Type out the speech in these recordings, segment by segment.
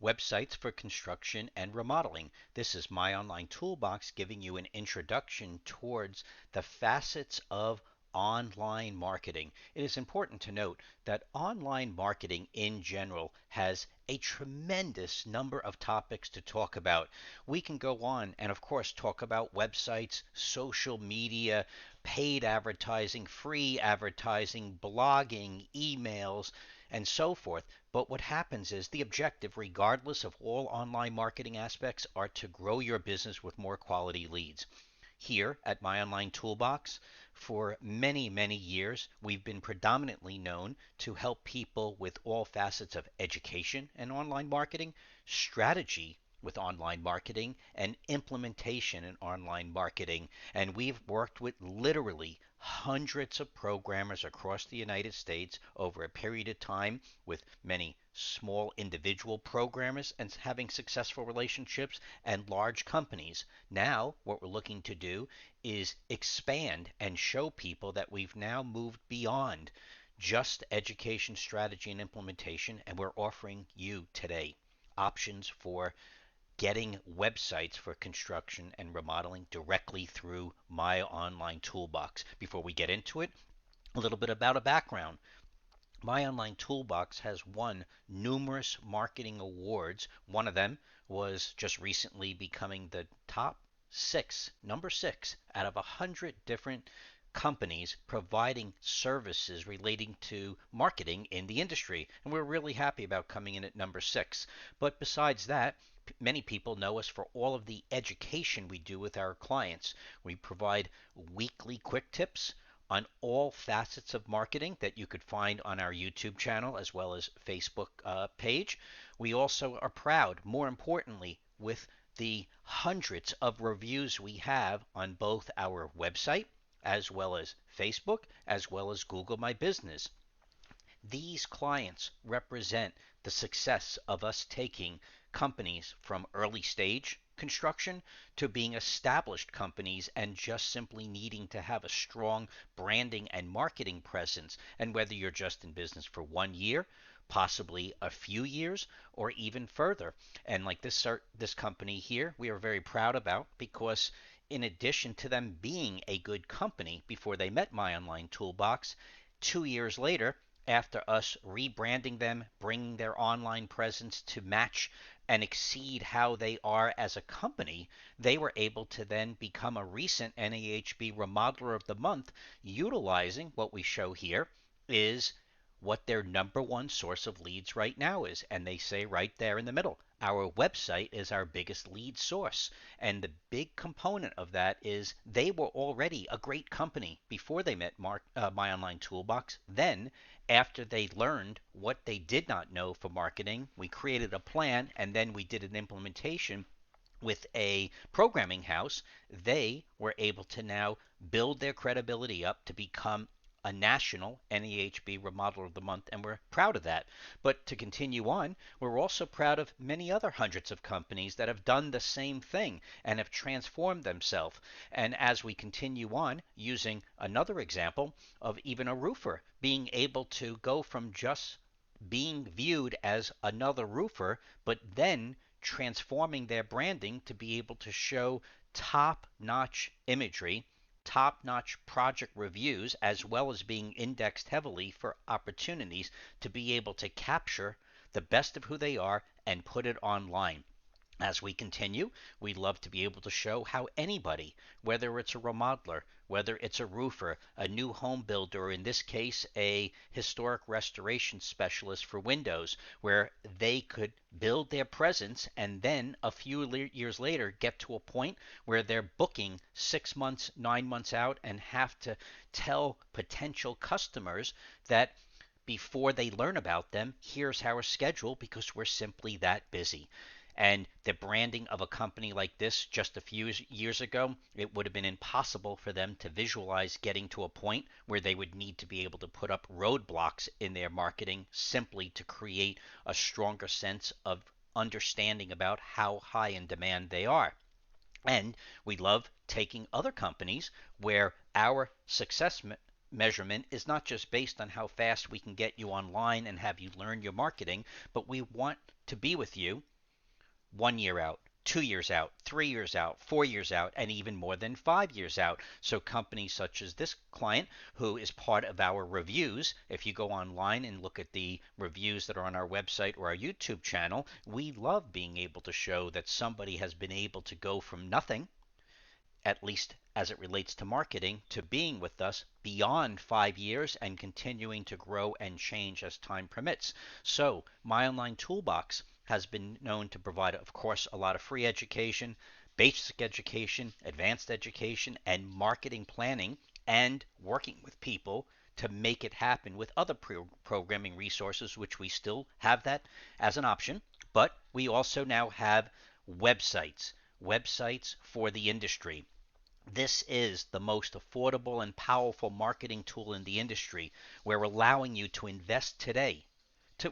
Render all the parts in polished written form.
websites for construction and remodeling. This is my online toolbox giving you an introduction towards the facets of online marketing. It is important to note that online marketing in general has a tremendous number of topics to talk about. We can go on and, of course, talk about websites, social media, paid advertising, free advertising, blogging, emails, and so forth. But what happens is the objective, regardless of all online marketing aspects, are to grow your business with more quality leads. Here at My Online Toolbox, for many, many years, we've been predominantly known to help people with all facets of education and online marketing, strategy with online marketing, and implementation in online marketing. And we've worked with literally hundreds of programmers across the United States over a period of time with many small individual programmers and having successful relationships and large companies. Now, what we're looking to do is expand and show people that we've now moved beyond just education, strategy, and implementation, and we're offering you today options for getting websites for construction and remodeling directly through my online toolbox. Before we get into it, a little bit about a background. My Online Toolbox has won numerous marketing awards. One of them was just recently becoming the top six, number six out of 100 different companies providing services relating to marketing in the industry. And we're really happy about coming in at number six. But besides that, many people know us for all of the education we do with our clients. We provide weekly quick tips on all facets of marketing that you could find on our YouTube channel as well as Facebook page. We also are proud, more importantly, with the hundreds of reviews we have on both our website as well as Facebook as well as Google My Business. These clients represent the success of us taking companies from early stage construction to being established companies and just simply needing to have a strong branding and marketing presence. And whether you're just in business for 1 year, possibly a few years, or even further. And like this company here, we are very proud about because in addition to them being a good company before they met My Online Toolbox, 2 years later, after us rebranding them, bringing their online presence to match and exceed how they are as a company, they were able to then become a recent NAHB Remodeler of the Month, utilizing what we show here is what their number one source of leads right now is. And they say right there in the middle, our website is our biggest lead source. And the big component of that is they were already a great company before they met My Online Toolbox. Then, after they learned what they did not know for marketing, we created a plan and then we did an implementation with a programming house. They were able to now build their credibility up to become a national NEHB Remodeler of the Month, and we're proud of that. But to continue on, we're also proud of many other hundreds of companies that have done the same thing and have transformed themselves. And as we continue on, using another example of even a roofer being able to go from just being viewed as another roofer, but then transforming their branding to be able to show top notch imagery, top notch project reviews, as well as being indexed heavily for opportunities to be able to capture the best of who they are and put it online. As we continue, we love to be able to show how anybody, whether it's a remodeler, whether it's a roofer, a new home builder, or in this case, a historic restoration specialist for windows, where they could build their presence and then a few years later get to a point where they're booking 6 months, 9 months out and have to tell potential customers that before they learn about them, here's our schedule because we're simply that busy. And the branding of a company like this just a few years ago, it would have been impossible for them to visualize getting to a point where they would need to be able to put up roadblocks in their marketing simply to create a stronger sense of understanding about how high in demand they are. And we love taking other companies where our success measurement is not just based on how fast we can get you online and have you learn your marketing, but we want to be with you 1 year out, 2 years out, 3 years out, 4 years out, and even more than 5 years out. So companies such as this client, who is part of our reviews, if you go online and look at the reviews that are on our website or our YouTube channel, we love being able to show that somebody has been able to go from nothing, at least as it relates to marketing, to being with us beyond 5 years and continuing to grow and change as time permits. So, My Online Toolbox has been known to provide, of course, a lot of free education, basic education, advanced education, and marketing planning, and working with people to make it happen with other programming resources, which we still have that as an option. But we also now have websites for the industry. This is the most affordable and powerful marketing tool in the industry. We're allowing you to invest today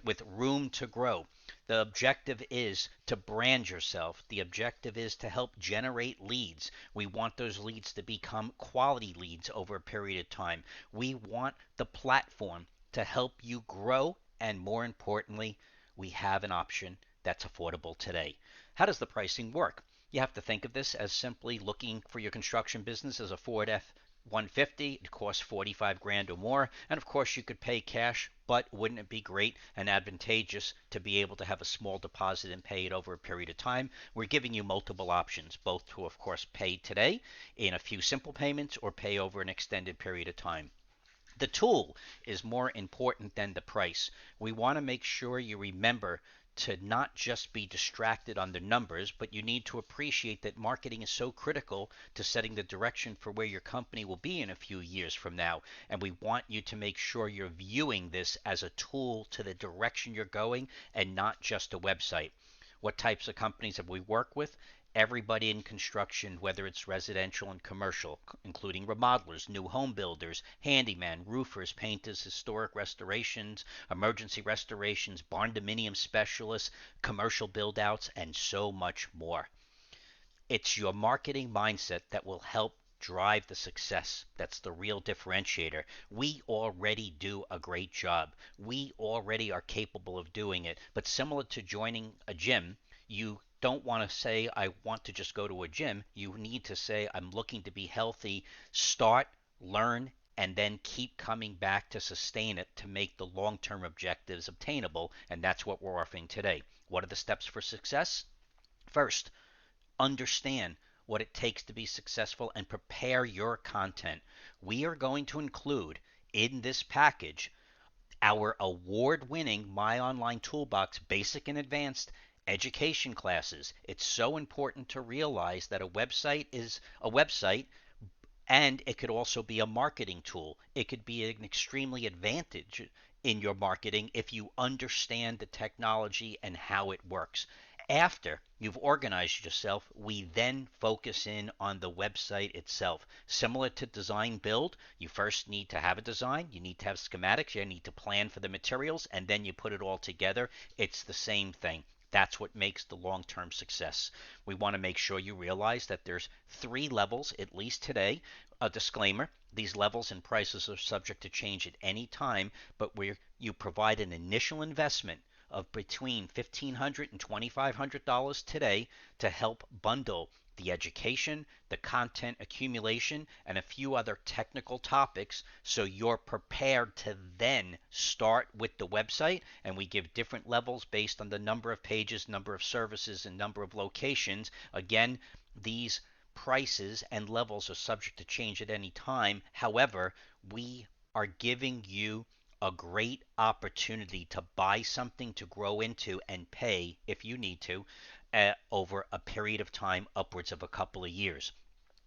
with room to grow. The objective is to brand yourself. The objective is to help generate leads. We want those leads to become quality leads over a period of time. We want the platform to help you grow, and more importantly, we have an option that's affordable today. How does the pricing work? You have to think of this as simply looking for your construction business as a Ford F-150. It costs 45 grand or more, and of course you could pay cash, but wouldn't it be great and advantageous to be able to have a small deposit and pay it over a period of time? We're giving you multiple options, both to of course pay today in a few simple payments or pay over an extended period of time. The tool is more important than the price. We want to make sure you remember to not just be distracted on the numbers, but you need to appreciate that marketing is so critical to setting the direction for where your company will be in a few years from now. And we want you to make sure you're viewing this as a tool to the direction you're going and not just a website. What types of companies have we worked with? Everybody in construction, whether it's residential and commercial, including remodelers, new home builders, handyman, roofers, painters, historic restorations, emergency restorations, barn dominium specialists, commercial build outs, and so much more. It's your marketing mindset that will help drive the success. That's the real differentiator. We already do a great job. We already are capable of doing it. But similar to joining a gym, you don't want to say, I want to just go to a gym. You need to say, I'm looking to be healthy. Start, learn, and then keep coming back to sustain it to make the long term objectives obtainable. And that's what we're offering today. What are the steps for success? First, understand what it takes to be successful and prepare your content. We are going to include in this package our award-winning My Online Toolbox Basic and Advanced education classes. It's so important to realize that a website is a website, and it could also be a marketing tool. It could be an extremely advantage in your marketing if you understand the technology and how it works. After you've organized yourself, we then focus in on the website itself. Similar to design build, you first need to have a design, you need to have schematics, you need to plan for the materials, and then you put it all together. It's the same thing. That's what makes the long-term success. We want to make sure you realize that there's 3 levels, at least today. A disclaimer, these levels and prices are subject to change at any time, but where you provide an initial investment of between $1,500 and $2,500 today to help bundle the education, the content accumulation, and a few other technical topics so you're prepared to then start with the website. And we give different levels based on the number of pages, number of services, and number of locations. Again, these prices and levels are subject to change at any time. However, we are giving you a great opportunity to buy something to grow into and pay if you need to over a period of time upwards of a couple of years.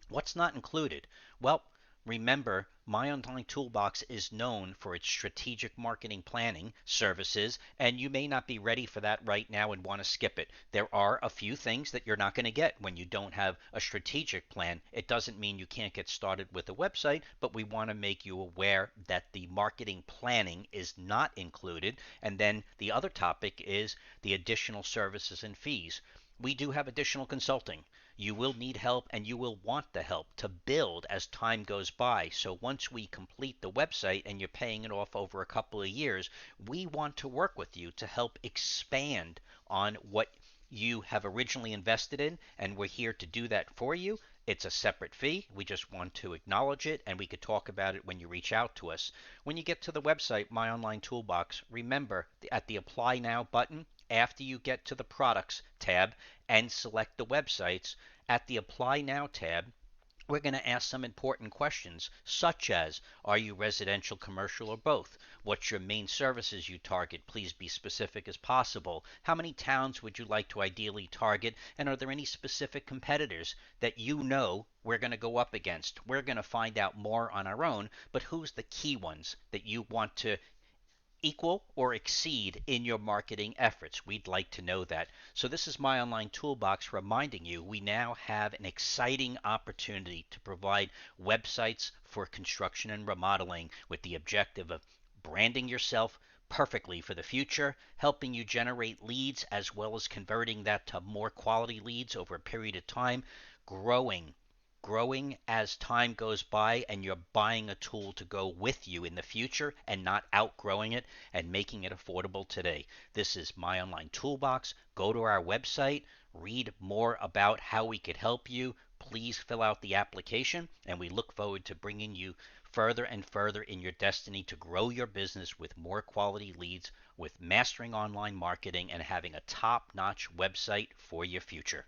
What's not included? Well, remember, My Online Toolbox is known for its strategic marketing planning services, and you may not be ready for that right now and want to skip it. There are a few things that you're not going to get when you don't have a strategic plan. It doesn't mean you can't get started with a website, but we want to make you aware that the marketing planning is not included. And then the other topic is the additional services and fees. We do have additional consulting. You will need help and you will want the help to build as time goes by. So once we complete the website and you're paying it off over a couple of years, we want to work with you to help expand on what you have originally invested in, and we're here to do that for you. It's a separate fee. We just want to acknowledge it, and we could talk about it when you reach out to us. When you get to the website, My Online Toolbox, remember at the Apply Now button, after you get to the Products tab and select the websites, at the Apply Now tab, we're going to ask some important questions, such as, are you residential, commercial, or both? What's your main services you target? Please be specific as possible. How many towns would you like to ideally target? And are there any specific competitors that you know we're going to go up against? We're going to find out more on our own, but who's the key ones that you want to equal or exceed in your marketing efforts? We'd like to know that. So this is My Online Toolbox reminding you we now have an exciting opportunity to provide websites for construction and remodeling with the objective of branding yourself perfectly for the future, helping you generate leads as well as converting that to more quality leads over a period of time, growing growing as time goes by, and you're buying a tool to go with you in the future and not outgrowing it and making it affordable today. This is My Online Toolbox. Go to our website, read more about how we could help you. Please fill out the application, and we look forward to bringing you further and further in your destiny to grow your business with more quality leads, with mastering online marketing, and having a top notch website for your future.